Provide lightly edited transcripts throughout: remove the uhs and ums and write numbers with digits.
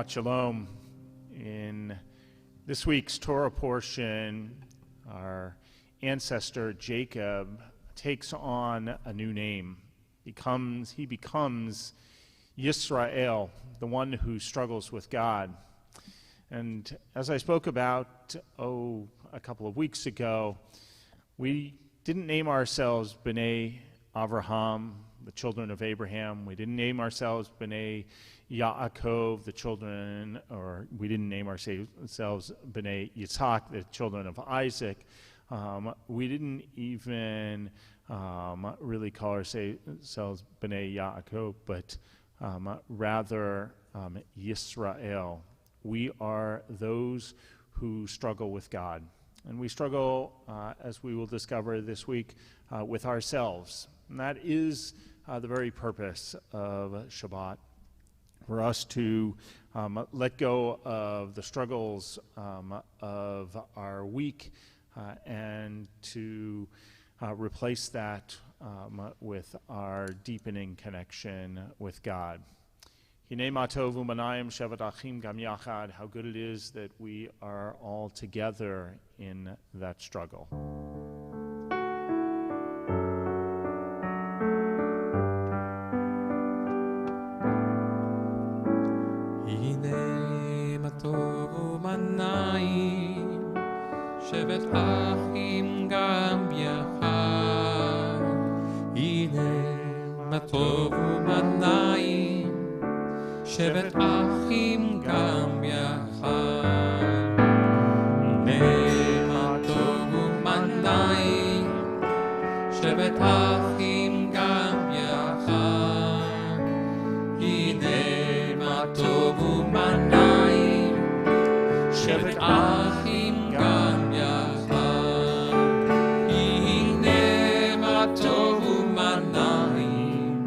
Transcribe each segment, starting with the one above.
Shabbat Shalom. In this week's Torah portion, our ancestor Jacob takes on a new name. He becomes Yisrael, the one who struggles with God. And as I spoke about, a couple of weeks ago, we didn't name ourselves B'nai Avraham, the children of Abraham. We didn't name ourselves B'nai Yaakov, the children, or we didn't name ourselves B'nai Yitzhak, the children of Isaac. We didn't even really call ourselves B'nai Yaakov, but rather Yisrael. We are those who struggle with God. And we struggle, as we will discover this week, with ourselves. And that is the very purpose of Shabbat, for us to let go of the struggles of our week and to replace that with our deepening connection with God. Hinei ma tov u'manayim shevet achim gam yachad. How good it is that we are all together in that struggle. Hinei ma tov u'manayim shevet achim gam yachad. Hinei ma tov u'manayim shevet achim gam yachad. Hinei ma tov u'manayim shevet achim gam yachad. Hinei ma tov u'manayim shevet achim gam yachad. Hinei ma tov u'manayim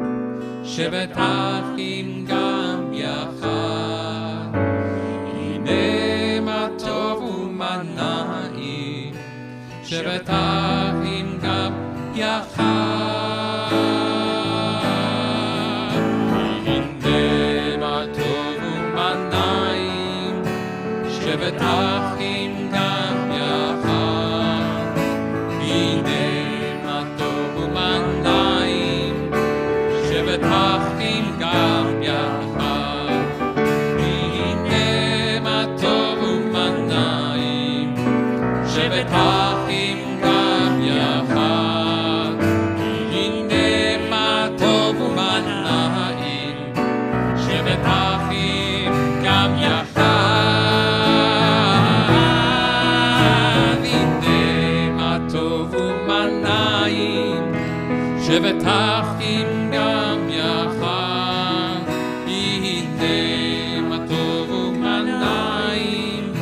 shevet achim gam yachad. Hinei ma tov u'manayim shevet שבת אחים גם יחד. הנה מה טוב ומה נעים, שבת אחים גם יחד. הנה מה טוב ומה נעים, שבת אחים גם יחד. הנה מה טוב ומה נעים, שבת אחים גם יחד. הנה מה טוב ומה נעים, שבת אחים גם יחד. הנה מה טוב ומה נעים, שבת אחים גם יחד. הנה מה טוב ומה נעים,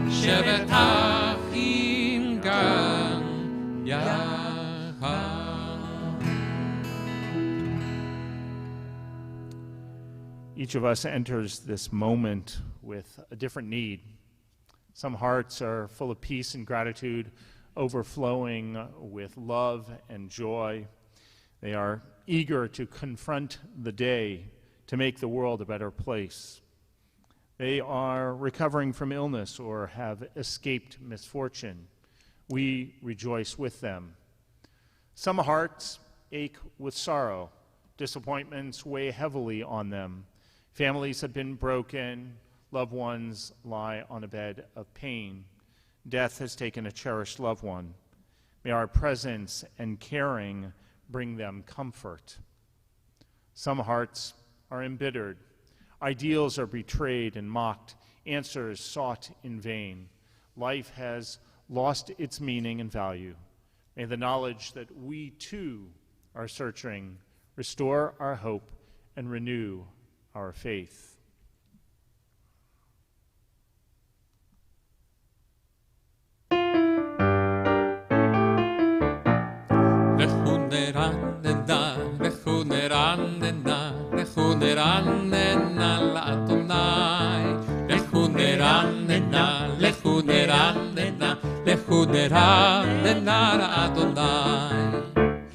שבת אחים גם יחד. Each of us enters this moment with a different need. Some hearts are full of peace and gratitude, overflowing with love and joy. They are eager to confront the day to make the world a better place. They are recovering from illness or have escaped misfortune. We rejoice with them. Some hearts ache with sorrow. Disappointments weigh heavily on them. Families have been broken. Loved ones lie on a bed of pain. Death has taken a cherished loved one. May our presence and caring bring them comfort. Some hearts are embittered. Ideals are betrayed and mocked. Answers sought in vain. Life has lost its meaning and value. May the knowledge that we too are searching restore our hope and renew our faith. לכו נרננה, לכו נרננה, לכו נרננה לאדוני. לכו נרננה, לכו נרננה, לכו נרננה לאדוני.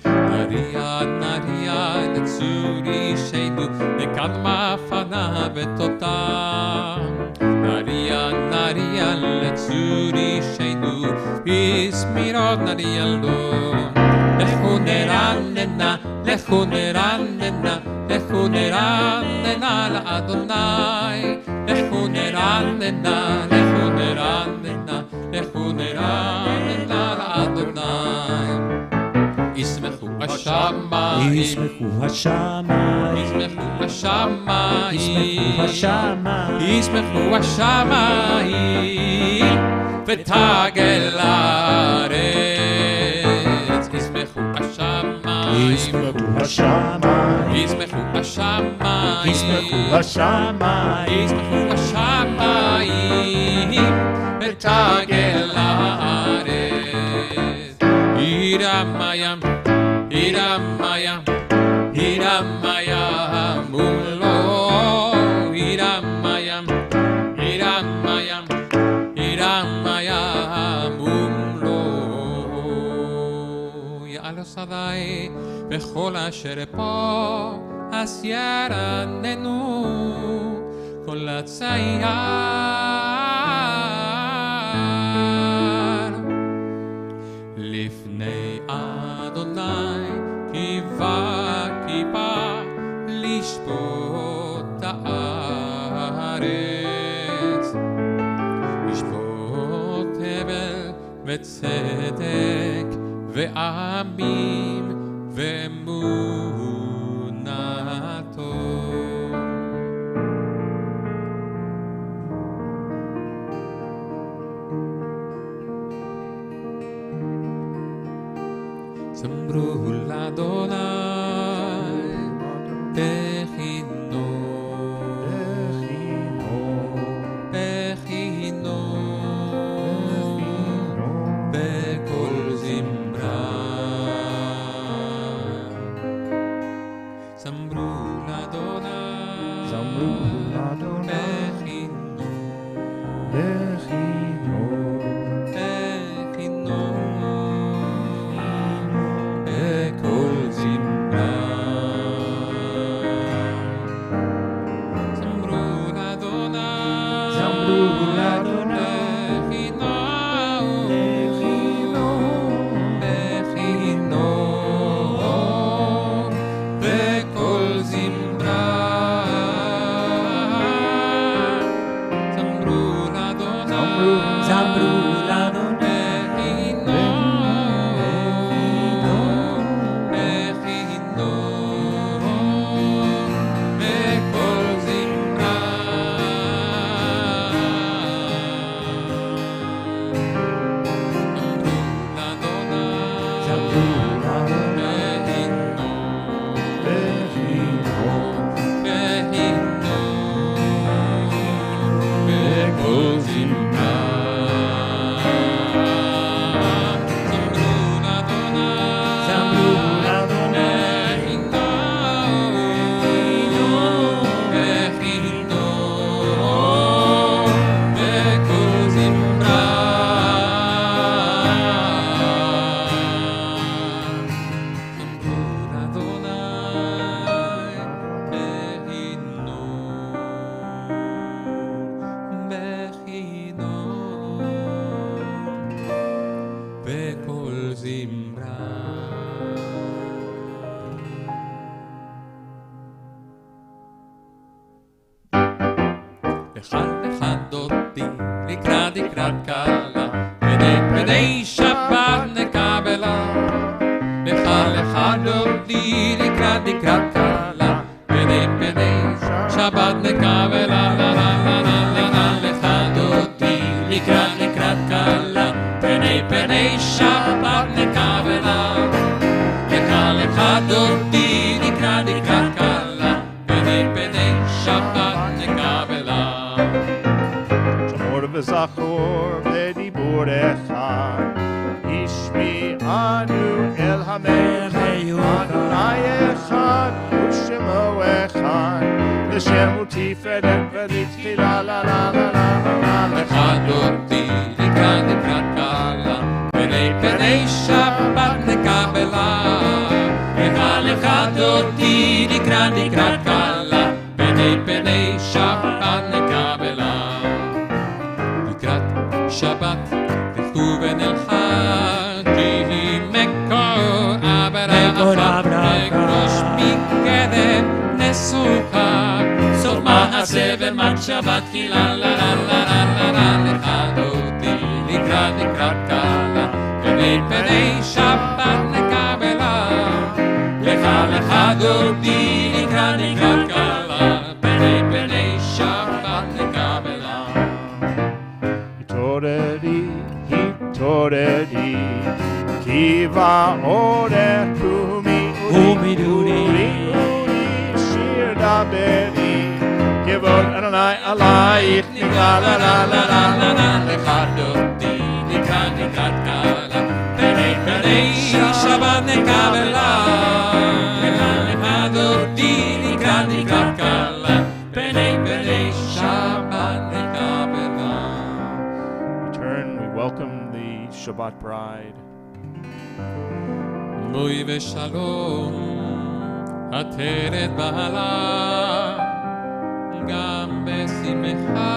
נריע נריע לצור אישנו, לקדמה פניו ותודה. נריע נריע לצור אישנו, בשמירות נריע לו. לכו נרננה, לכו נרננה, לכו נרננה לאדוני. לכו נרננה, לכו נרננה, לכו נרננה לאדוני. ישמחו השמיים, ישמחו השמיים, ישמחו השמיים, ישמחו השמיים, ישמחו השמיים, ותגל הארץ. ישמחו השמיים, ישמחו השמיים, ישמחו השמיים, ישמחו השמיים, ישמחו השמיים, ותגל הארץ. Hiramaya, Hiramaya, Hiramaya, Mumlo. Hiramaya, Hiramaya, Hiramaya, Mumlo. Ya'alo sadai, bechol asher po, asyaranenu, kol hatzayar. לפני אדוני קיווה כיפה לשפוט הארץ, לשפוט הבל וצדק ועמים ואמונתו. זמרו לאדוני בכינו, בכינו, בקול זמרה. זמרו לאדוני בכינו, בכינו, אחד אותי לקראת קלה, פני שבת נקבלה. אחד אותי לקראת קלה, פני שבת נקבלה. אחד אותי לקראת קלה, פני שבת נקבלה. אחד אותי לקראת קלה, פני שבת נקבלה. שמור וזכור בדיבור אחד, השמיענו אל המלך, אדוני אחד ושמו אחד, לשם ותפארת ולתחילה לה לה לה לה לה. אחד אותי לקראת קלה, פני שבת נקבלה. אחד אותי לקראת קלה, פני שבת נקבלה. לקראת שבת תלכו ונלכה, כי מקור אברכה, ראש מקדם נסוכה, סוף מעשה ומחשבה תחילה לה לה לה לה לה. אחד אותי לקראת קלה, פני שבת נקבלה. אחד אותי לקראת קלה, פני שבת נקבלה. התעוררי, כי באורך ומדורי, שיר דברי, כבוד אדוני עלייך נגלה לה לה לה לה לה. אחד אותי לקראת קלה, פני שבת נקבלה. אחד אותי לקראת קלה, פני שבת נקבלה. We welcome the Shabbat bride. בואי ושלום, עטרת בעלה, גם בשמחה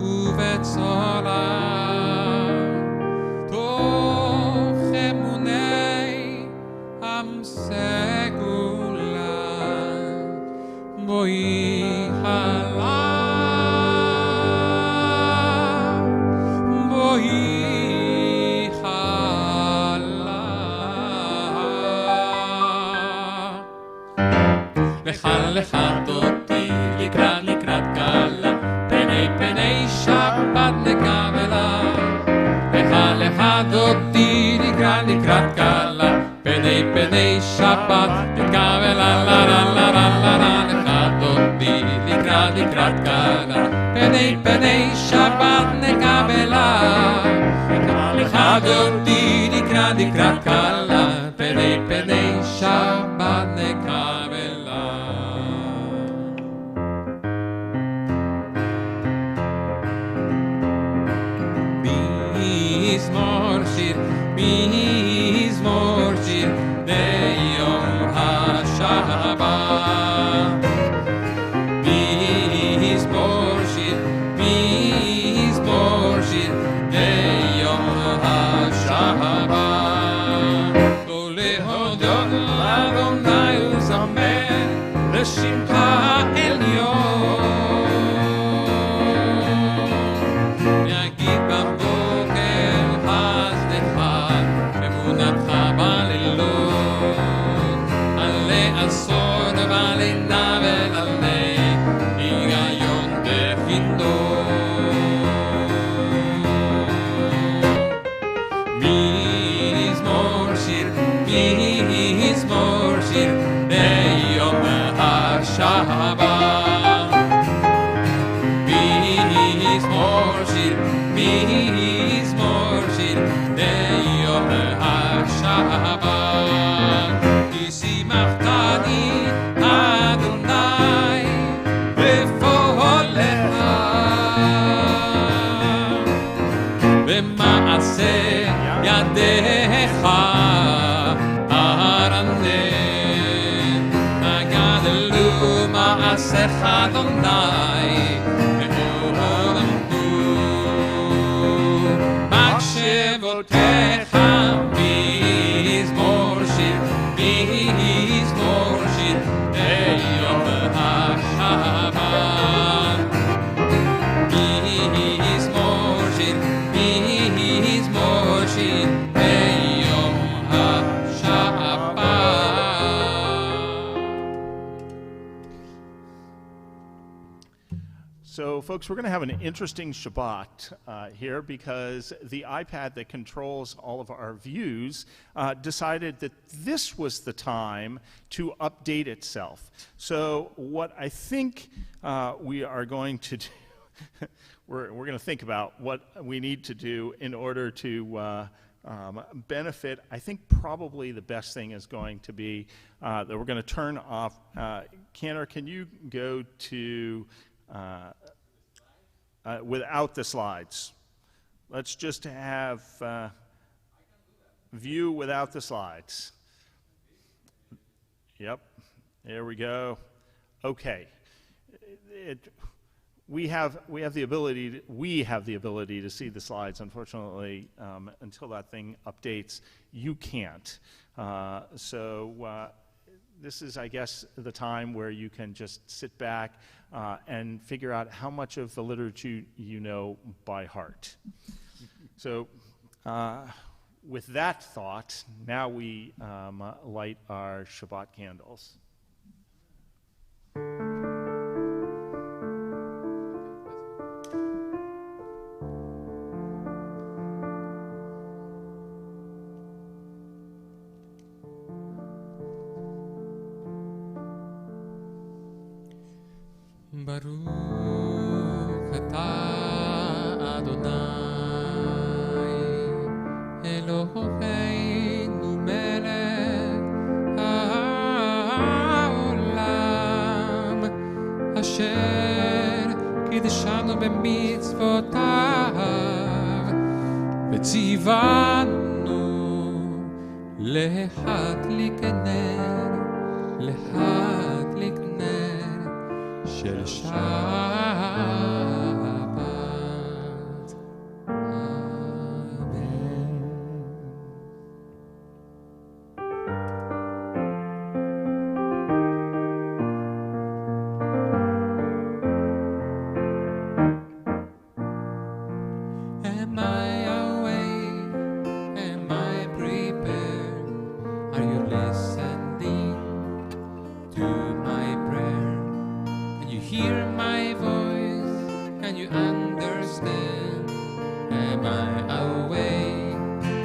ובצולה. תוך אמוני עם סגולה, בואי חלה, בואי חלה. אחד אותי לקראת קלה, פני שבת נקבלה. אחד אותי לקראת קלה, פני שבת נקבלה. אחד אותי לקראת קלה, פני שבת נקבלה. אחד אותי לקראת קלה, פני שבת נקבלה. מזמור שיר ביום השבת. מזמור שיר ביום השבת. לא להודות לאדוני ולזמר לשמך העליון. יגיד בבוקר חסדך, אמונתך בלילות. עלי עשור ועלינה ולעלי היגיון בחינוך. מזמור שיר ביום השבת. מזמור שיר ביום השבת. כי שימחתני אדוני בפועלך, במעשה ידיך ארנן. נגדלו מעשיך אדוני מאוד עמדו. מחשבותיך מזמור שיר ביום השבת. So, folks, we're going to have an interesting Shabbat here because the iPad that controls all of our views decided that this was the time to update itself. So, what I think we are going to do, we're going to think about what we need to do in order to benefit. I think probably the best thing is going to be that we're going to turn off. Cantor, can you go to without the slides? Let's just have view without the slides. Yep, there we go. Okay. We have the ability to see the slides. Unfortunately, until that thing updates, you can't. So this is, I guess, the time where you can just sit back and figure out how much of the literature you know by heart. So with that thought, now we light our Shabbat candles. Baruch atah Adonai Eloheinu melech haolam asher קידשנו במצוותיו וציוונו להדליק נר של שבת. אמן. Am I awake? Am I prepared? Are you listening to my prayer? Hear my voice, can you understand? Am I awake?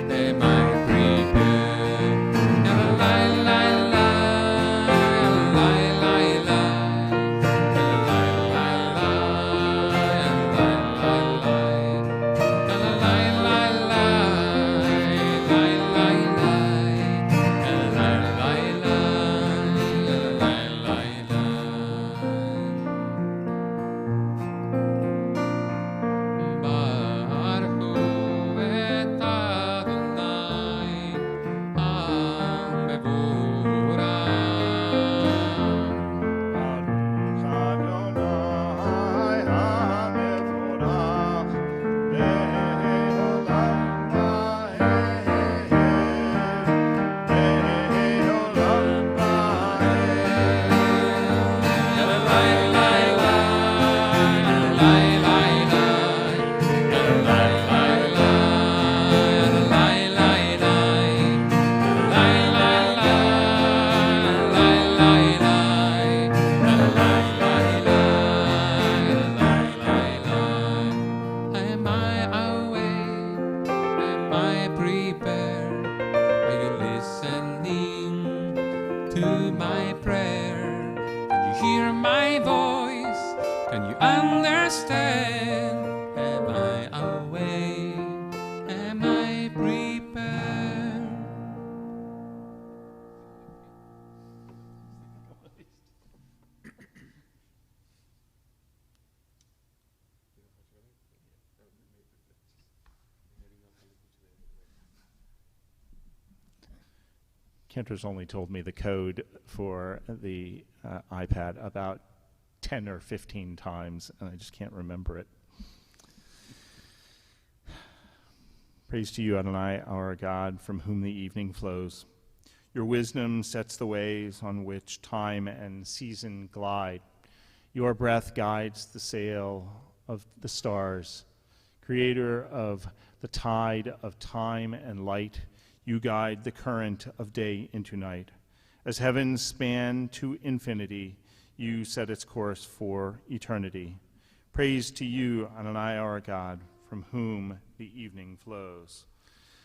Am I prepared? La la la, la la la, la la la, Cantor's only told me the code for the iPad about 10 or 15 times, and I just can't remember it. Praise to you, Adonai, our God, from whom the evening flows. Your wisdom sets the ways on which time and season glide. Your breath guides the sail of the stars. Creator of the tide of time and light, you guide the current of day into night. As heavens span to infinity, you set its course for eternity. Praise to you, Adonai our God, from whom the evening flows.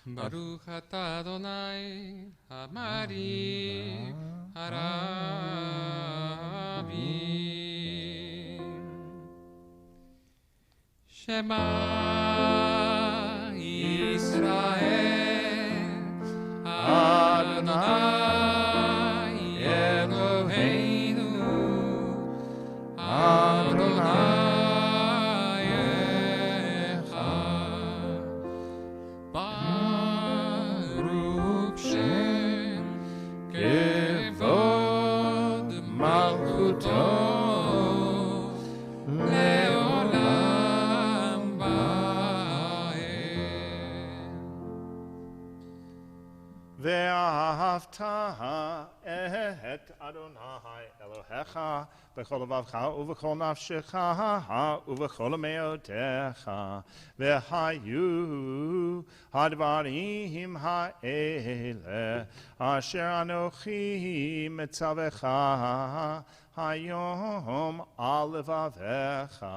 Baruch atah Adonai, Hamari, Harabim. Shema Yisrael, Adonai Eloheinu, Adonai Echad. Baruch Shem Kevod Malchuto Leolam Va'ed. Ve'ahavta et Adonai Elohecha b'chol levavcha u'v'chol nafshecha u'v'chol me'otecha ve'hayu hadvarim ha'ele asher anochi metzavecha hayom al levavecha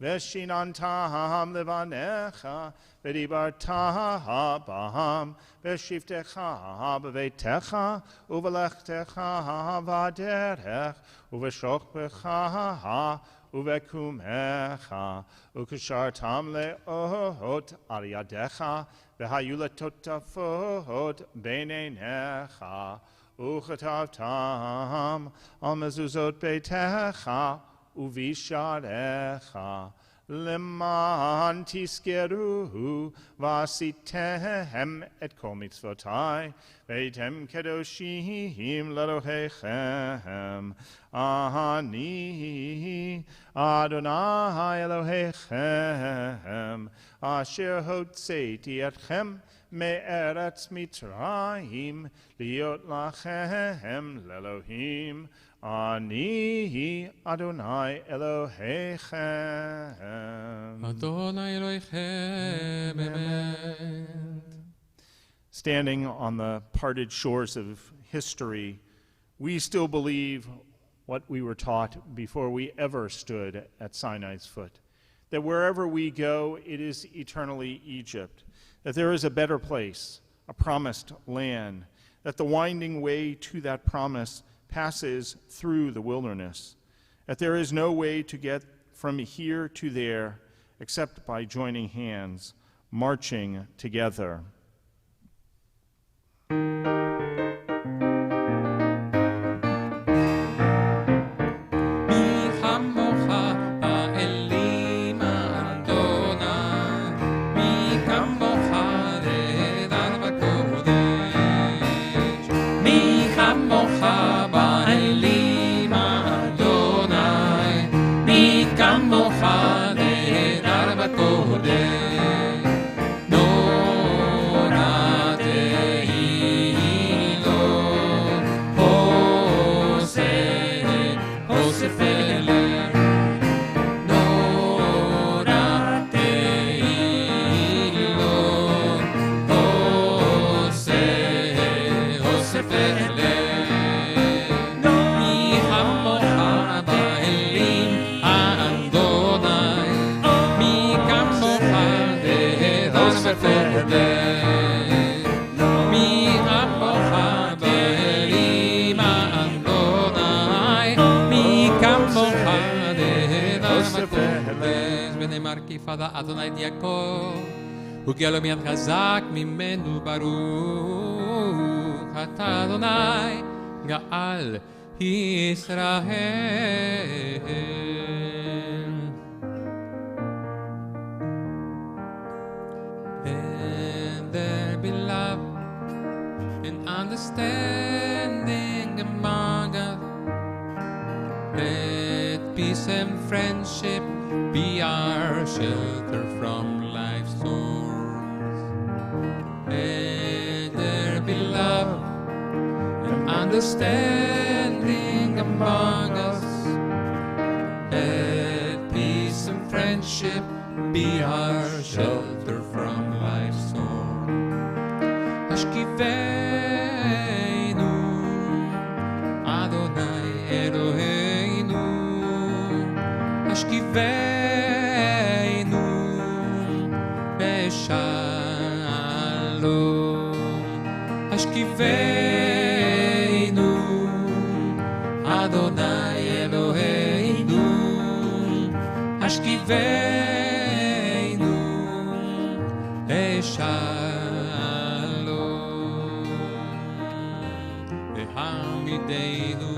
Veshinantam levanecha, vedibarta baham, veshiftecha bevetecha, uvelechtecha vaderech, uveshochbecha, uvekumecha, ukashartam leot ariadecha, vehayuletotafot benenecha, uchatavtam al mezuzot betecha, Uvisharecha leman tiskeru vasitem et kol mitzvotai veitem kedoshim lelohechem ani Adonai Elohechem asher hotzeiti etchem me'eretz Mitzrayim liot lachem lelohim Ani Adonai Elohechem. Adonai Elohechem, Amen. Standing on the parted shores of history, we still believe what we were taught before we ever stood at Sinai's foot, that wherever we go, it is eternally Egypt, that there is a better place, a promised land, that the winding way to that promise passes through the wilderness, that there is no way to get from here to there except by joining hands, marching together. Fada Adonai Yaakov, ugelo miad chazak mimenu baruch atah Adonai Gaal Yisrael. And there be love and understanding among us. Let peace and friendship be our shelter from life's storms. Let there be love and understanding among us. Let peace and friendship be our shelter from life's storm. Hashkivenu Adonai Eloheinu Hashkivenu השכיבנו, אדוני אלוהינו, השכיבנו לשלום, והעמידנו,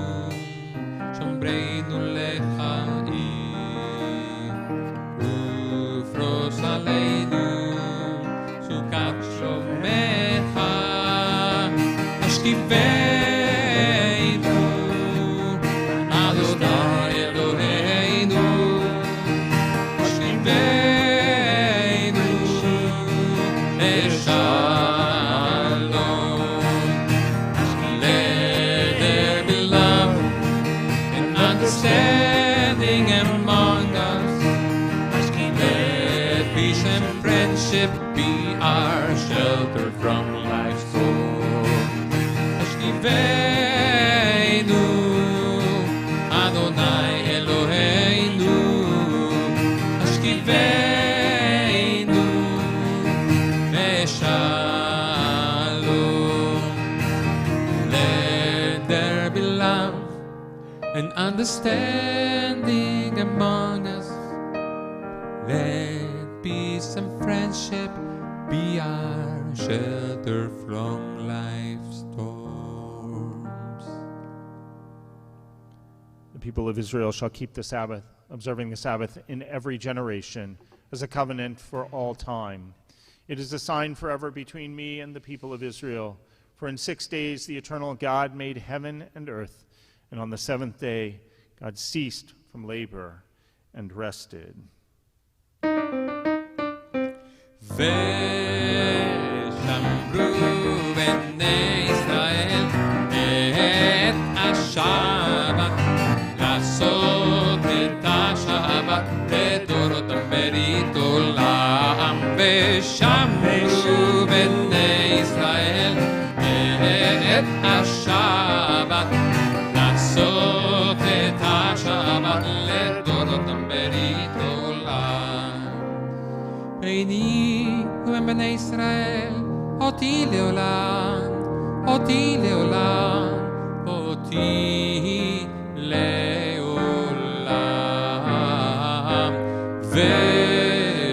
שומרנו לחיים, ופרוס עלינו סוכת שלומך, השכיבנו, אדוני אלוהינו, השכיבנו לשלום. Let there be love and understanding among us. Let peace and friendship be our shelter from life's storm. השכיבנו, אדוני אלוהינו, השכיבנו לשלום. Let there be love and understanding among us. Let peace and friendship be our shelter from life's storms. The people of Israel shall keep the Sabbath, observing the Sabbath in every generation as a covenant for all time. It is a sign forever between me and the people of Israel. For in 6 days the eternal God made heaven and earth, and on the seventh day God ceased from labor and rested. ושמרו בני ישראל את השבת, לעשות את השבת לדורותם ברית עולם. ושמרו בני ישראל את השבת, לעשות את השבת לדורותם ברית עולם. ביני ובין בני ישראל אותי לעולם, אותי לעולם, אותי לעולם.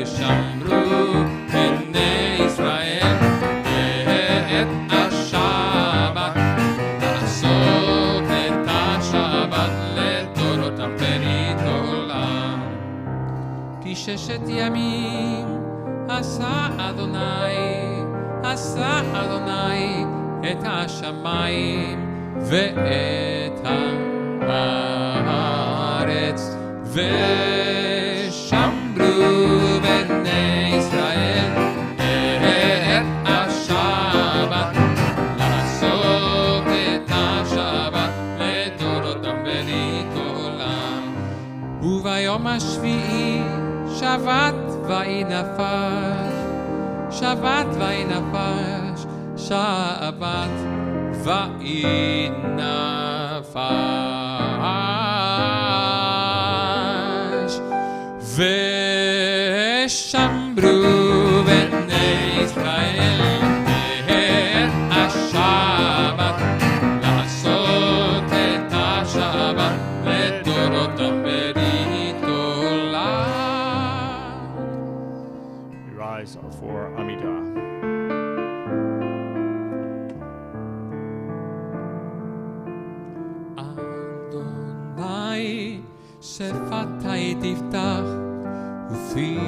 ושמרו בני ישראל את השבת, לעשות את השבת לדורותם ברית עולם. כי 6 ימים עשה אדוני את השמיים ואת הארץ. ושמרו בני ישראל את השבת, לעשות את השבת לדורותם ברית עולם. וביום השביעי שבת ויהי נפש, שבת ויהי נפש, שבת ויהי נפש. ושמרו בני ישראל את השבת, לעשות את השבת לדורותם ברית עולם. We rise for Amidah. אדוני שפתי תפתח ופי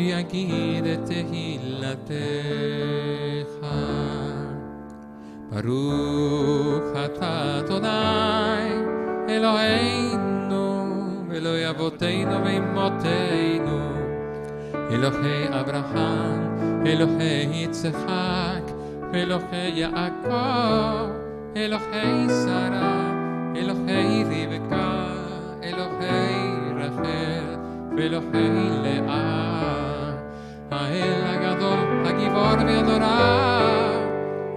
יגיד את תהילתך. ברוך אתה אדוני אלוהינו אלוהי אבותינו ואמותינו, אלוהי אברהם, אלוהי יצחק, אלוהי יעקב, אלוהי שרה, אלוהי רבקה, אלוהי רחל ואלוהי לאה. האל הגדול, הגיבור והנורא,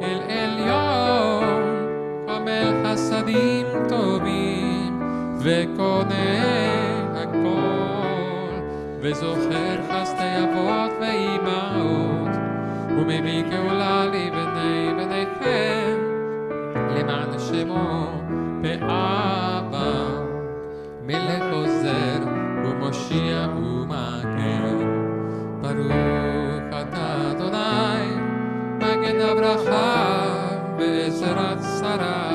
אל עליון, חומל חסדים טובים וקונה הכל, וזוכר חסדי אבות ואימהות, ומביא גאולה לבני בניכם שמו באהבה, מלך עוזר ומושיע ומגן. ברוך אתה אדוני, מגן הברכה ועזרת שרה.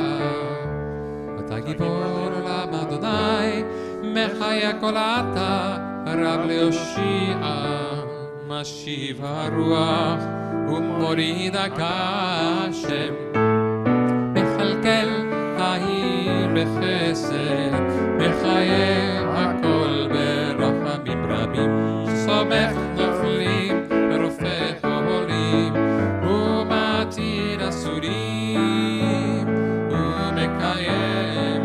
אתה גיבור עולם אדוני, מחיה כל אתה, רב להושיע. משיב הרוח ומוריד הגשם, מכלכל העיר בחסד, מחיה הכל ברחמים רבים. סומך נופלים, רופא חולים, ומתיר אסורים, ומקיים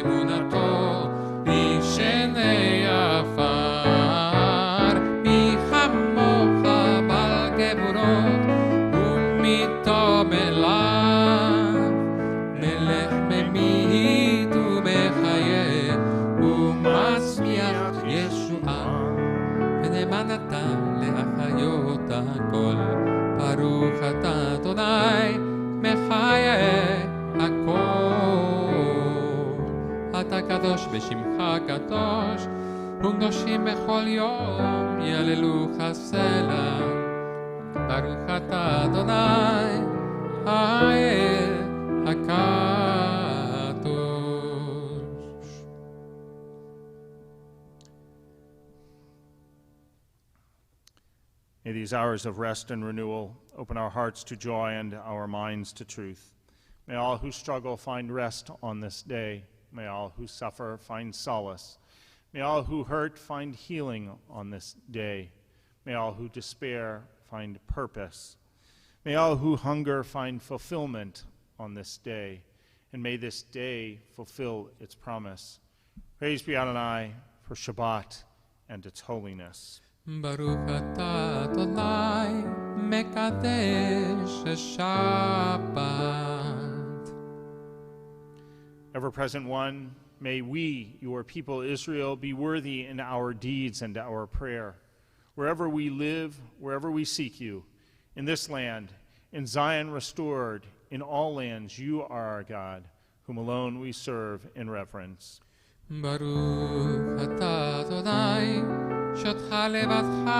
אמונתו ישני עפר. מי כמוך בעל גבורות ומיתו מלך, מלך ממית ומחיה ומצמיח ישועה, ונאמן אתה להחיות הכל. ברוך אתה אדוני, מחיה הכל. אתה קדוש בשמך קדוש, וקדושים בכל יום יהללוך סלע. ברוך אתה אדוני, האל הקדוש. May these hours of rest and renewal open our hearts to joy and our minds to truth. May all who struggle find rest on this day. May all who suffer find solace. May all who hurt find healing on this day. May all who despair find purpose. May all who hunger find fulfillment on this day. And may this day fulfill its promise. Praise be Adonai for Shabbat and its holiness. ברוך אתה אדוני, מקדש השבת. Ever-present one, may we, your people Israel, be worthy in our deeds and our prayer. Wherever we live, wherever we seek you, in this land, in Zion restored, in all lands, you are our God, whom alone we serve in reverence. ברוך אתה אדוני, שותך לבדך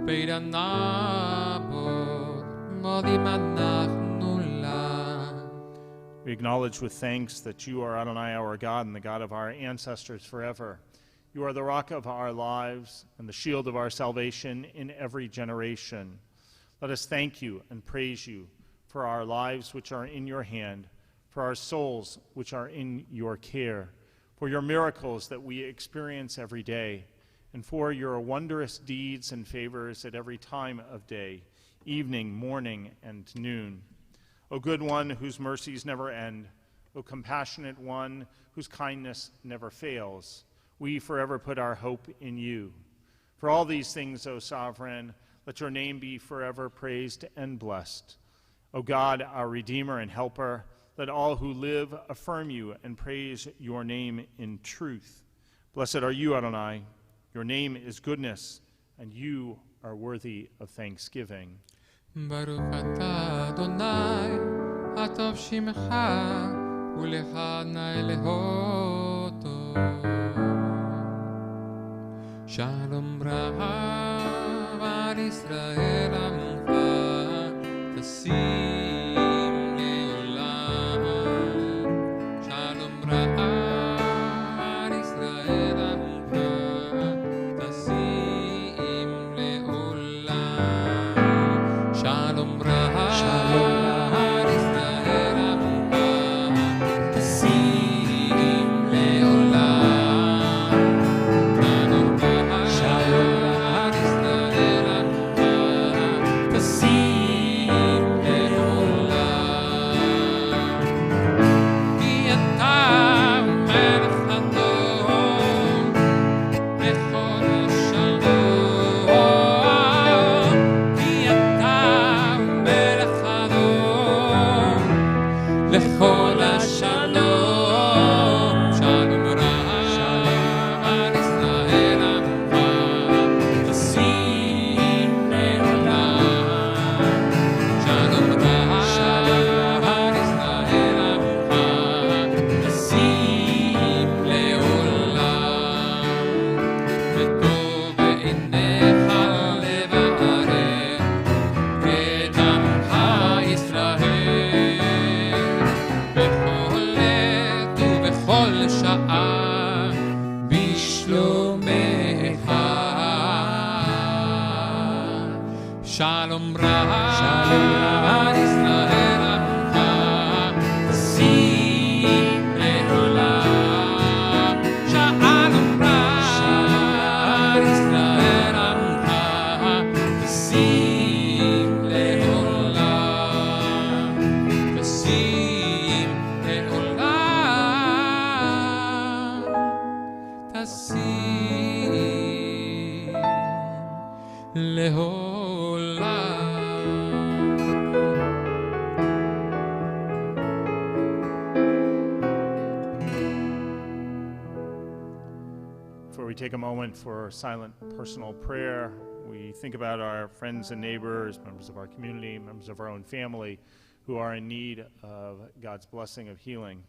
בין הנבות, מודים אנחנו לך. We acknowledge with thanks that you are Adonai, our God, and the God of our ancestors forever. You are the rock of our lives and the shield of our salvation in every generation. Let us thank you and praise you for our lives which are in your hand, for our souls which are in your care, for your miracles that we experience every day, and for your wondrous deeds and favors at every time of day, evening, morning, and noon. O good one whose mercies never end, O compassionate one whose kindness never fails, we forever put our hope in you. For all these things, O sovereign, let your name be forever praised and blessed. O God, our Redeemer and Helper, let all who live affirm you and praise your name in truth. Blessed are you, Adonai. Your name is goodness, and you are worthy of thanksgiving. ברוך אתה אדוני, הטוב שמך, ולך נאה להודות. שלום רב על ישראל עמך, תשים לעולם. שלום רב על ישראל עמך, תשים לעולם. שלום רב על ישראל עמך, תשים לעולם. שלום רב על ישראל עמך, תשים לעולם. כי אתה מלך הדור, לכל השלום. כי אתה מלך הדור, לכל השלום. שלום רב על ישראל עמך, תשים לעולם. שלום רב על ישראל עמך, take a moment for silent personal prayer, we think about our friends and neighbors, members of our community, members of our own family who are in need of God's blessing of healing.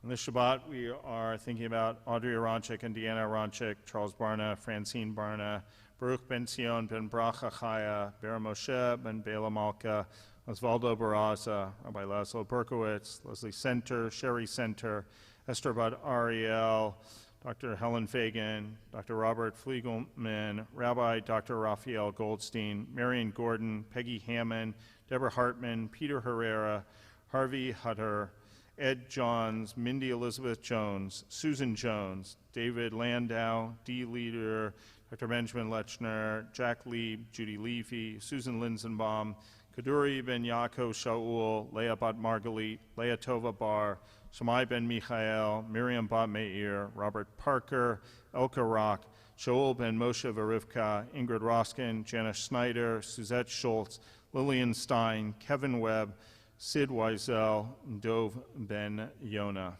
On this Shabbat, we are thinking about Audrey Aronchik and Deanna Aronchik, Charles Barna, Francine Barna, Baruch Ben Sion Ben Bracha Chaya, Bera Moshe Ben Bela Malka, Osvaldo Barraza, Rabbi Laszlo Berkowitz, Leslie Center, Sherry Center, Esther Bad Ariel, Dr. Helen Fagan, Dr. Robert Fliegelman, Rabbi Dr. Raphael Goldstein, Marion Gordon, Peggy Hammond, Deborah Hartman, Peter Herrera, Harvey Hutter, Ed Johns, Mindy Elizabeth Jones, Susan Jones, David Landau, Dee Leader, Dr. Benjamin Lechner, Jack Lieb, Judy Levy, Susan Linsenbaum, Kaduri Ben Yaakov Shaul, Leah Bat Margalit, Leah Tova Bar, Shammai Ben Michael, Miriam Bat Meir, Robert Parker, Elka Rock, Shaul Ben Moshe Verivka, Ingrid Roskin, Janice Snyder, Suzette Schultz, Lillian Stein, Kevin Webb, Sid Wiesel, Dov Ben Yona.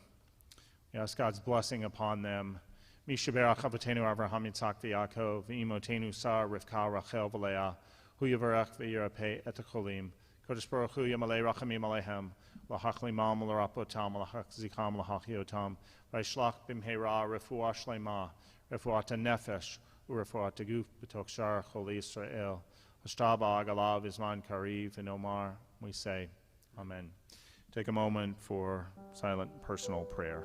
We ask God's blessing upon them. Mishaberach Avatenu Avraham Yitzhak v'Yaakov, v'imotenu Sarah Rivka Rachel v'Leah, hu yivarech v'yirapeh et hacholim. Kodesh Baruch Hu yamalei rachamim aleichem, lahach limam l'rapotam, lahach zikam lahachiotam, v'yishlach b'mheira refuah shlema, refuat nefesh, u'refuat guf b'tok shar chol Yisrael. Hashtaba agalav izman kariv v'nomar. We say, Amen. Take a moment for silent personal prayer.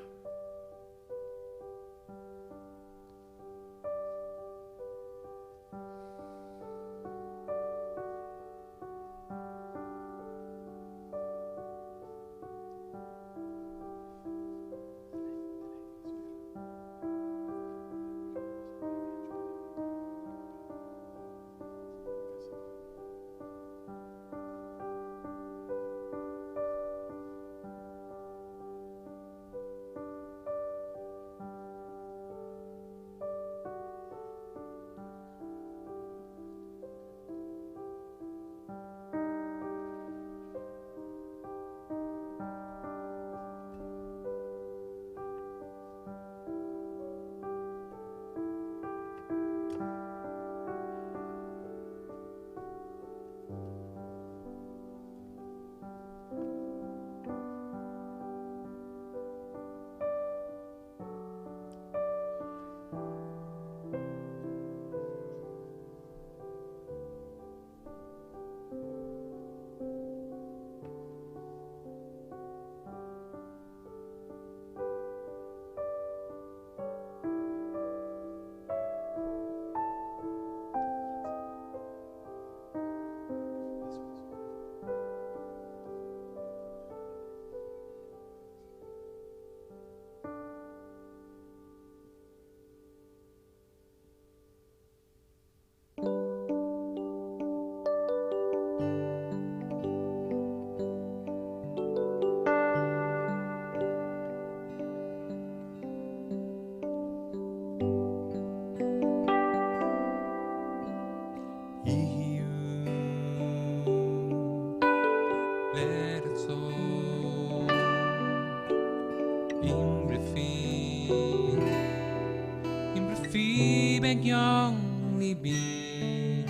Young Libby,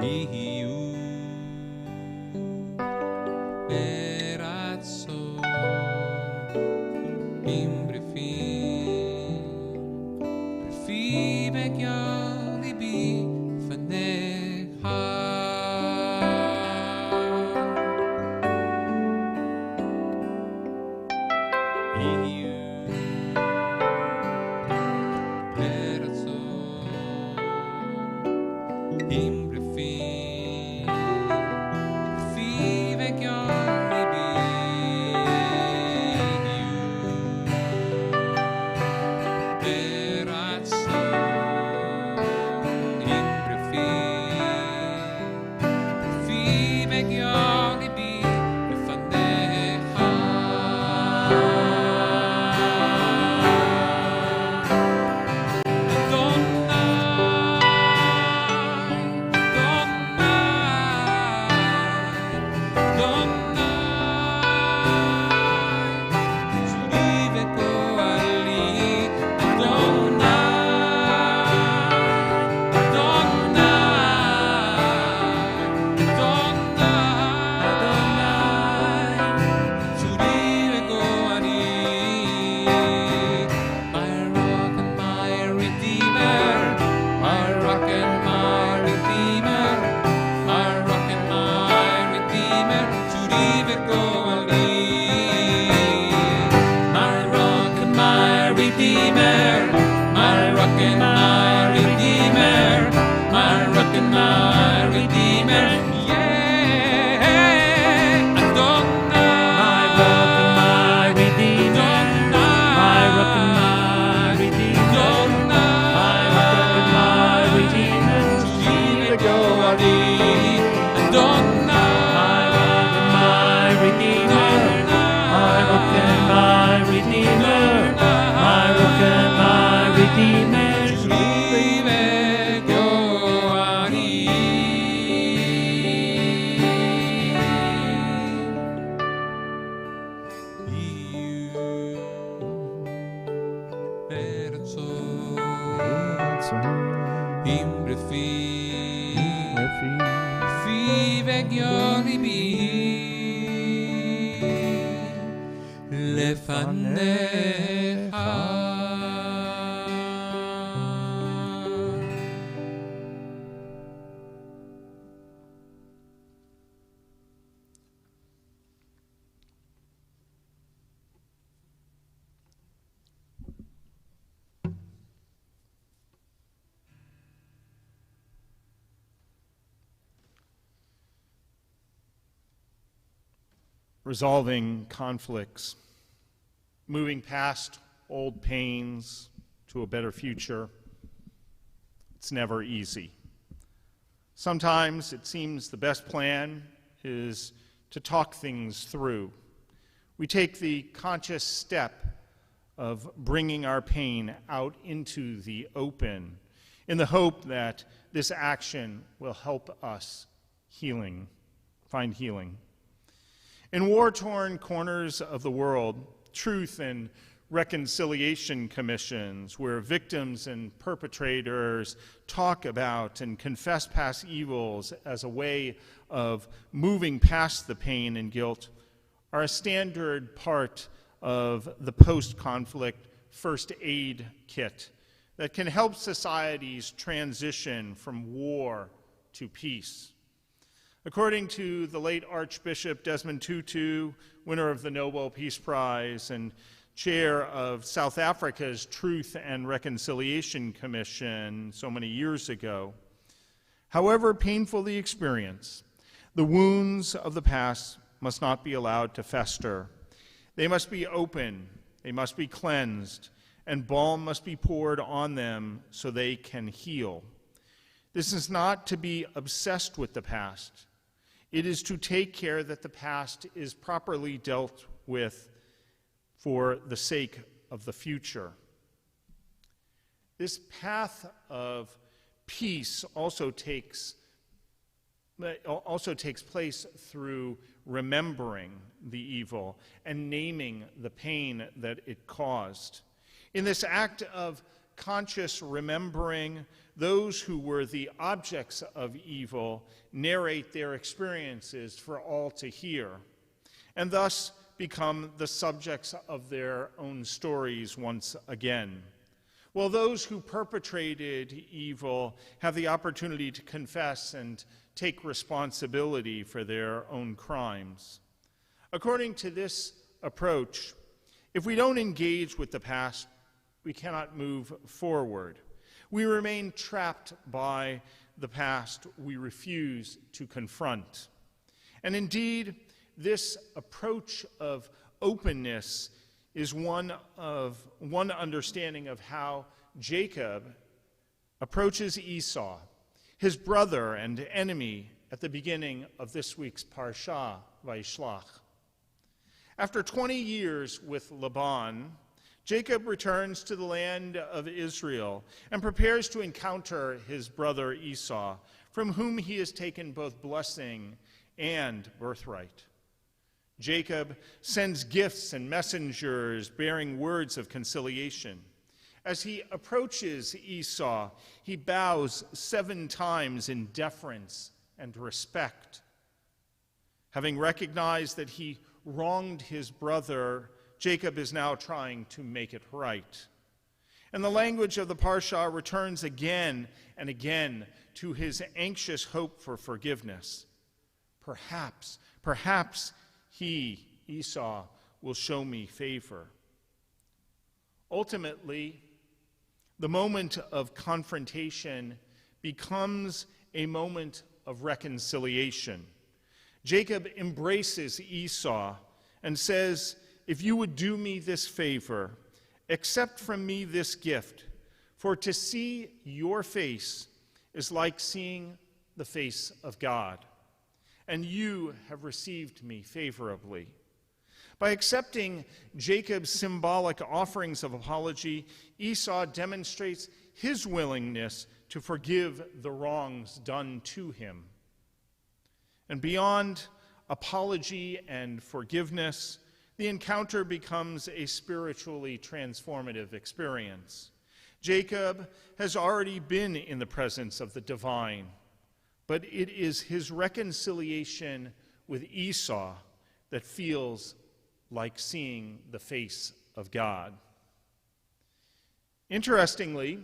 you Berazzo, Imbrifi, Brifi, Young Libby, Faneha, you. Young, Imre fiveg yoribi lefanecha. Resolving conflicts, moving past old pains to a better future, it's never easy. Sometimes it seems the best plan is to talk things through. We take the conscious step of bringing our pain out into the open in the hope that this action will help us find healing. In war-torn corners of the world, truth and reconciliation commissions, where victims and perpetrators talk about and confess past evils as a way of moving past the pain and guilt, are a standard part of the post-conflict first aid kit that can help societies transition from war to peace. According to the late Archbishop Desmond Tutu, winner of the Nobel Peace Prize and chair of South Africa's Truth and Reconciliation Commission so many years ago, however painful the experience, the wounds of the past must not be allowed to fester. They must be open, they must be cleansed, and balm must be poured on them so they can heal. This is not to be obsessed with the past. It is to take care that the past is properly dealt with for the sake of the future. This path of peace also takes place through remembering the evil and naming the pain that it caused. In this act of conscious remembering, those who were the objects of evil narrate their experiences for all to hear, and thus become the subjects of their own stories once again. While those who perpetrated evil have the opportunity to confess and take responsibility for their own crimes. According to this approach, if we don't engage with the past, we cannot move forward. We remain trapped by the past we refuse to confront. And indeed, this approach of openness is one understanding of how Jacob approaches Esau, his brother and enemy, at the beginning of this week's Parsha, Vayishlach. After 20 years with Laban, Jacob returns to the land of Israel and prepares to encounter his brother Esau, from whom he has taken both blessing and birthright. Jacob sends gifts and messengers bearing words of conciliation. As he approaches Esau, he bows 7 times in deference and respect. Having recognized that he wronged his brother, Jacob is now trying to make it right. And the language of the Parsha returns again and again to his anxious hope for forgiveness. Perhaps he, Esau, will show me favor. Ultimately, the moment of confrontation becomes a moment of reconciliation. Jacob embraces Esau and says, "If you would do me this favor, accept from me this gift, for to see your face is like seeing the face of God, and you have received me favorably." By accepting Jacob's symbolic offerings of apology, Esau demonstrates his willingness to forgive the wrongs done to him. And beyond apology and forgiveness, the encounter becomes a spiritually transformative experience. Jacob has already been in the presence of the divine, but it is his reconciliation with Esau that feels like seeing the face of God. Interestingly,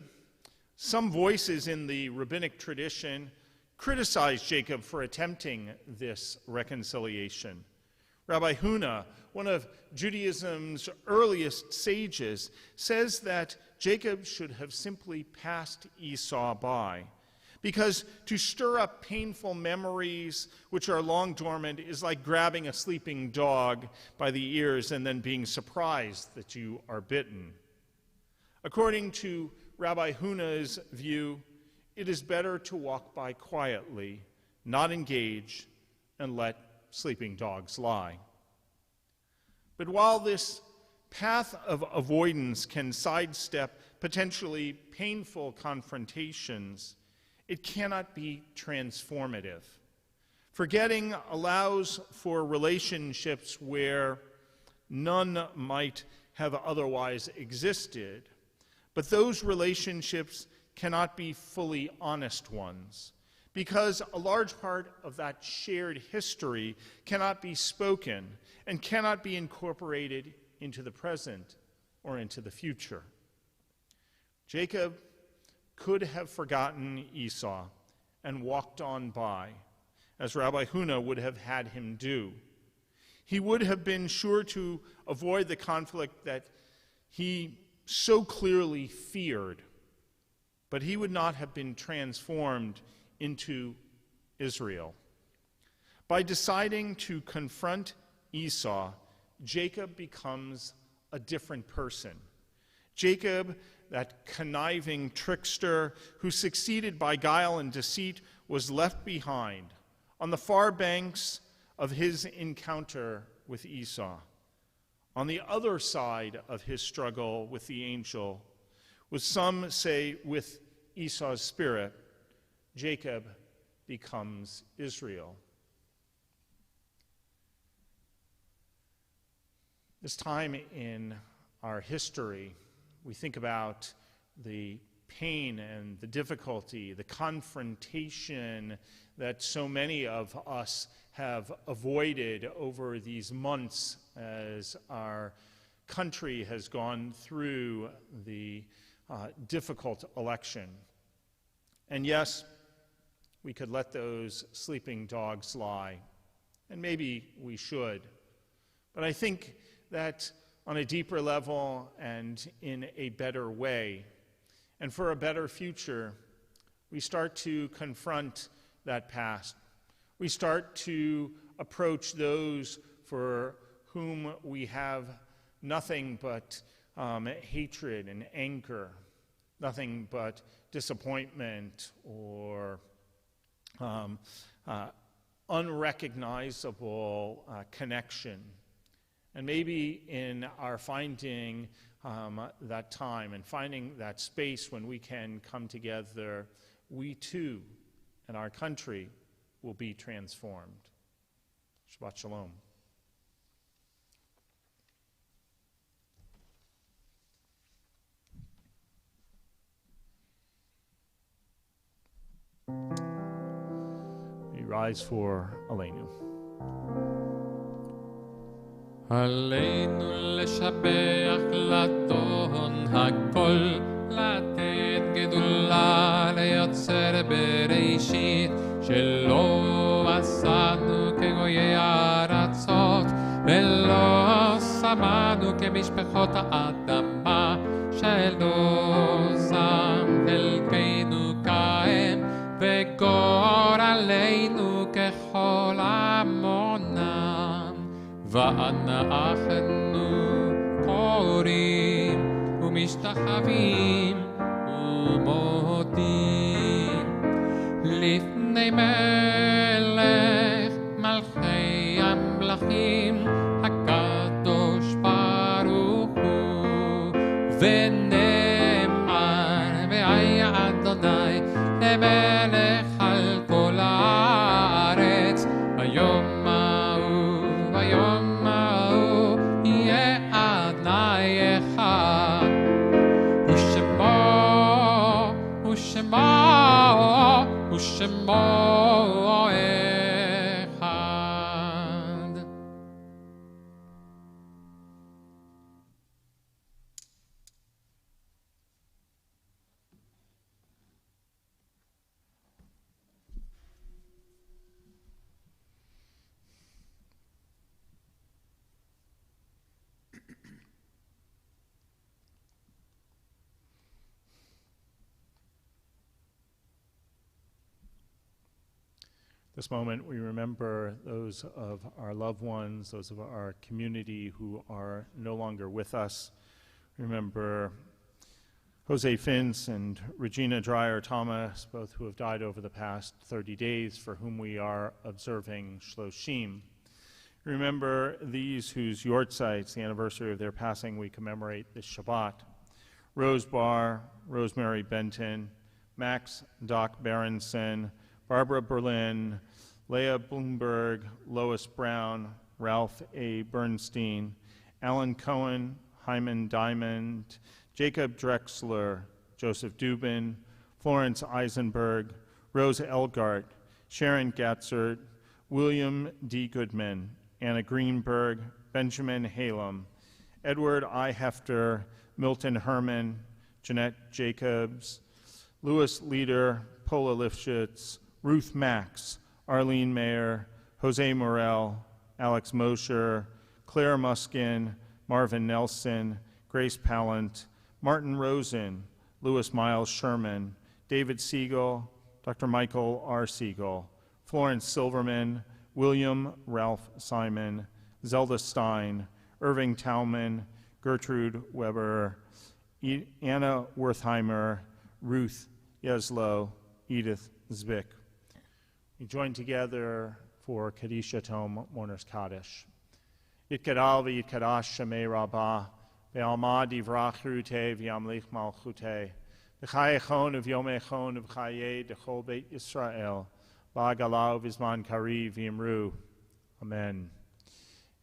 some voices in the rabbinic tradition criticize Jacob for attempting this reconciliation. Rabbi Huna, one of Judaism's earliest sages, says that Jacob should have simply passed Esau by, because to stir up painful memories which are long dormant is like grabbing a sleeping dog by the ears and then being surprised that you are bitten. According to Rabbi Huna's view, it is better to walk by quietly, not engage, and let sleeping dogs lie. But while this path of avoidance can sidestep potentially painful confrontations, it cannot be transformative. Forgetting allows for relationships where none might have otherwise existed, but those relationships cannot be fully honest ones, because a large part of that shared history cannot be spoken and cannot be incorporated into the present or into the future. Jacob could have forgotten Esau and walked on by, as Rabbi Huna would have had him do. He would have been sure to avoid the conflict that he so clearly feared, but he would not have been transformed into Israel. By deciding to confront Esau, Jacob becomes a different person. Jacob, that conniving trickster who succeeded by guile and deceit, was left behind on the far banks of his encounter with Esau. On the other side of his struggle with the angel, with some say with Esau's spirit, Jacob becomes Israel. This time in our history, we think about the pain and the difficulty, the confrontation that so many of us have avoided over these months as our country has gone through the difficult election. And yes, we could let those sleeping dogs lie, and maybe we should. But I think that on a deeper level and in a better way, and for a better future, we start to confront that past. We start to approach those for whom we have nothing but hatred and anger, nothing but disappointment or unrecognizable connection. And maybe in our finding that time and finding that space when we can come together, we too and our country will be transformed. Shabbat Shalom. We rise for Aleinu. עלינו לשבח לטון הכל, לתת גדולה ליוצר בראשית, שלא עשנו כגויי הארצות, ולא שמנו כמשפחות האדמה, שלא זם חלקנו כהם, וגורלנו ככל עמונם. ואנחנו קוראים ומשתחווים ומודים לפני מלך מלכי המלכים הקדוש ברוך הוא, ונאמר והיה אדוני למלך על כל הארץ ביום ביום ההוא יהיה אדוני אחד ושמו שמו אחד. This moment, we remember those of our loved ones, those of our community who are no longer with us. Remember Jose Fins and Regina Dreyer Thomas, both who have died over the past 30 days, for whom we are observing Shloshim. Remember these whose yortzites, the anniversary of their passing, we commemorate this Shabbat. Rose Barr, Rosemary Benton, Max Doc Berenson, Barbara Berlin, Leah Bloomberg, Lois Brown, Ralph A. Bernstein, Alan Cohen, Hyman Diamond, Jacob Drexler, Joseph Dubin, Florence Eisenberg, Rose Elgart, Sharon Gatzert, William D. Goodman, Anna Greenberg, Benjamin Halem, Edward I. Hefter, Milton Herman, Jeanette Jacobs, Louis Leader, Paula Lifshitz, Ruth Max, Arlene Mayer, Jose Morel, Alex Mosher, Claire Muskin, Marvin Nelson, Grace Pallant, Martin Rosen, Louis Miles Sherman, David Siegel, Dr. Michael R. Siegel, Florence Silverman, William Ralph Simon, Zelda Stein, Irving Tauman, Gertrude Weber, Anna Wertheimer, Ruth Yeslow, Edith Zwick. We join together for Kaddish Yatom Mourner's Kaddish. Yitkadal v'yitkadash Shemei Rabbah, ve'alma divrach rute v'yamlich malchute, v'chayechon v'yomechon v'chaye d'chol beit Yisrael, v'agalau v'zman kari v'imru. Amen.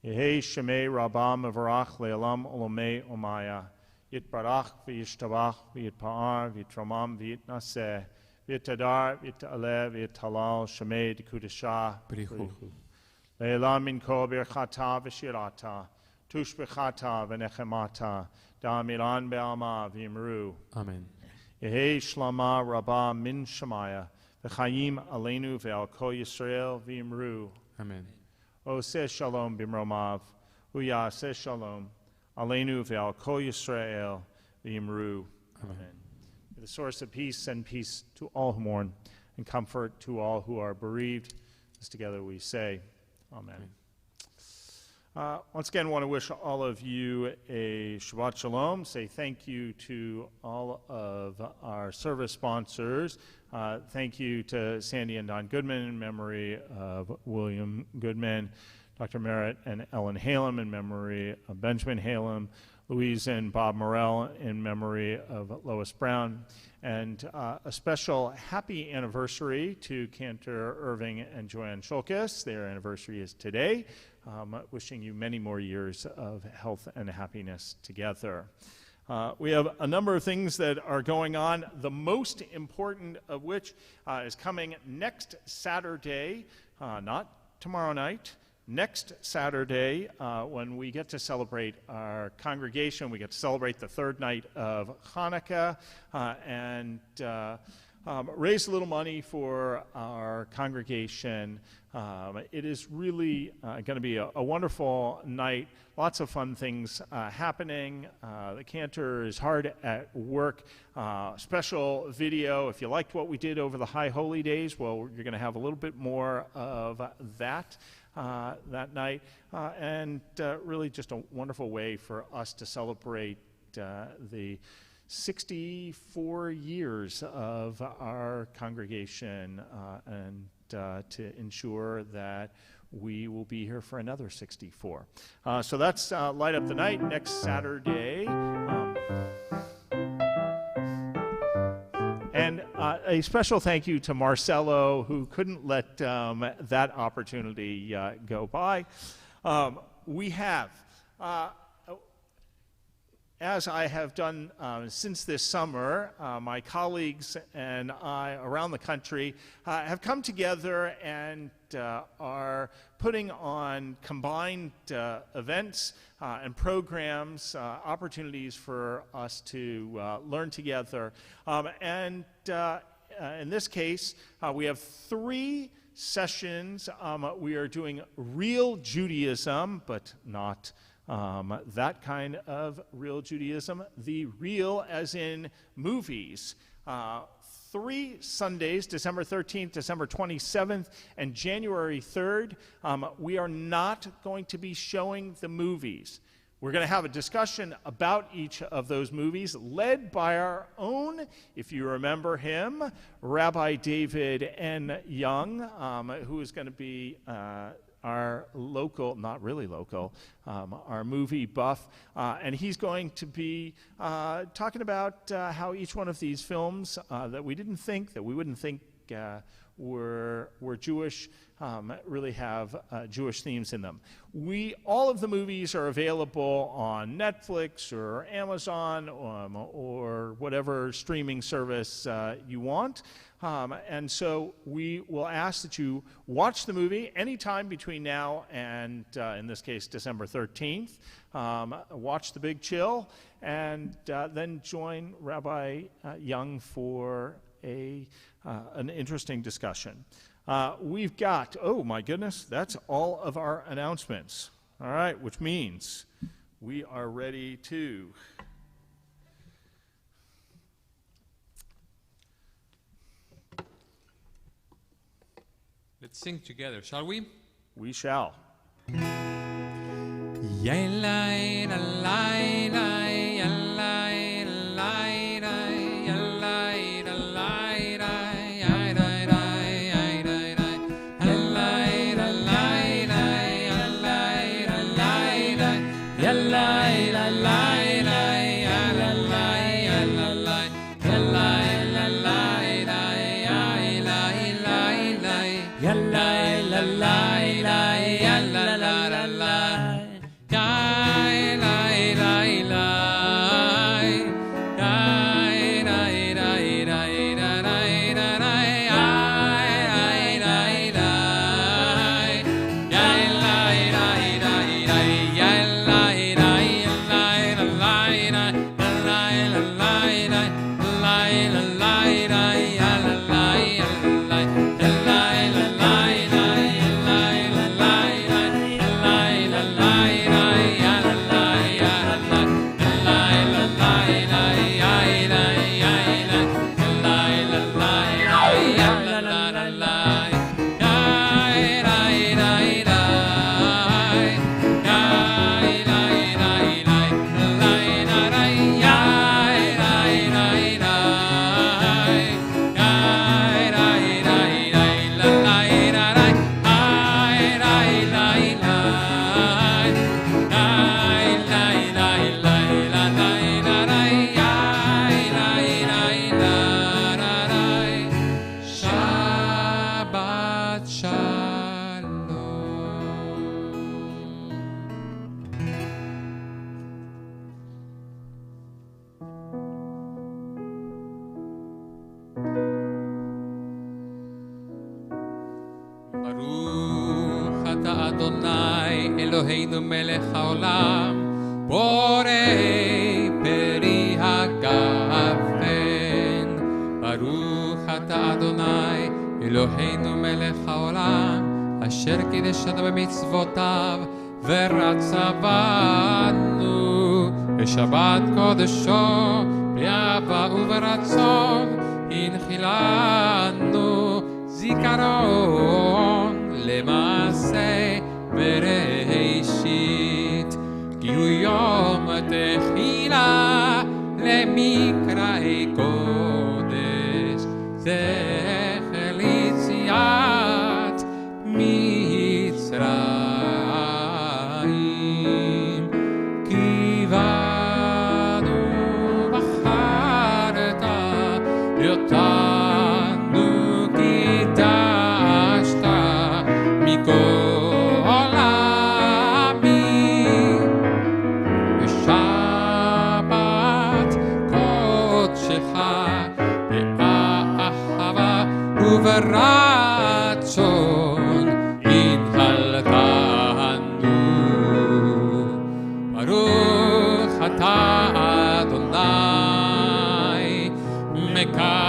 Yehei Shemei Rabbah mevarach le'alam olomei omaya, yitbarach v'yishtabach v'yitpa'ar v'yitramam v'yitnaseh, V'yitadar, v'yita'aleh, v'yitalal, Shemei d'Kudashah, B'richu. Le'elam min kol birchata v'shirata, tush b'chata v'nechemata, da'amilan be'alma v'yimru. Amen. Yehei shlama rabba min shemaya, v'chayim aleinu ve'al kol Yisrael v'yimru. Amen. Oseh shalom b'mromav, uyaseh shalom, aleinu ve'al kol Yisrael v'yimru. Amen. The source of peace, send peace to all who mourn and comfort to all who are bereaved. As together we say, Amen. Once again, I want to wish all of you a Shabbat Shalom. Say thank you to all of our service sponsors. Thank you to Sandy and Don Goodman in memory of William Goodman, Dr. Merritt and Ellen Halem in memory of Benjamin Halem, Louise and Bob Morell in memory of Lois Brown, and a special happy anniversary to Cantor Irving and Joanne Shulkis. Their anniversary is today. Wishing you many more years of health and happiness together. We have a number of things that are going on, the most important of which is coming next Saturday, not tomorrow night, next Saturday, when we get to celebrate our congregation. We get to celebrate the third night of Hanukkah and raise a little money for our congregation. It is really going to be a wonderful night. Lots of fun things happening. The Cantor is hard at work. Special video. If you liked what we did over the High Holy Days, well, you're going to have a little bit more of that night. And really just a wonderful way for us to celebrate the 64 years of our congregation and to ensure that we will be here for another 64. So that's Light Up the Night next Saturday. And a special thank you to Marcelo, who couldn't let that opportunity go by. We have as I have done since this summer, my colleagues and I around the country have come together and are putting on combined events and programs, opportunities for us to learn together. In this case, we have 3 sessions. We are doing real Judaism, but not that kind of real Judaism. The real as in movies. 3 Sundays, December 13th, December 27th, and January 3rd. We are not going to be showing the movies. We're going to have a discussion about each of those movies, led by our own, if you remember him, Rabbi David N. Young, who is going to be our local, not really local, our movie buff, and he's going to be talking about how each one of these films that we wouldn't think were Jewish, really have Jewish themes in them. All of the movies are available on Netflix or Amazon or whatever streaming service you want. And so we will ask that you watch the movie anytime between now and, in this case, December 13th. Watch The Big Chill, and then join Rabbi Young for an interesting discussion. We've got, oh my goodness, that's all of our announcements. All right, which means we are ready to Let's sing together, shall we? We shall. Eloheinu melech haolam, borei peri hagafen. Baruch ata Adonai, Eloheinu melech haolam, asher kideshanu b'mitzvotav, v'ratza banu, v'shabbat kodesho, b'yava u'v'ratzon, inchilanu, zikaron, lemasei, בראשית, כי הוא יום תחילה למקראי קודש, זכר ליציאת מצרים. כי בנו בחרת אותנו קידשת מכל Shabbat אתה אדוני מקדש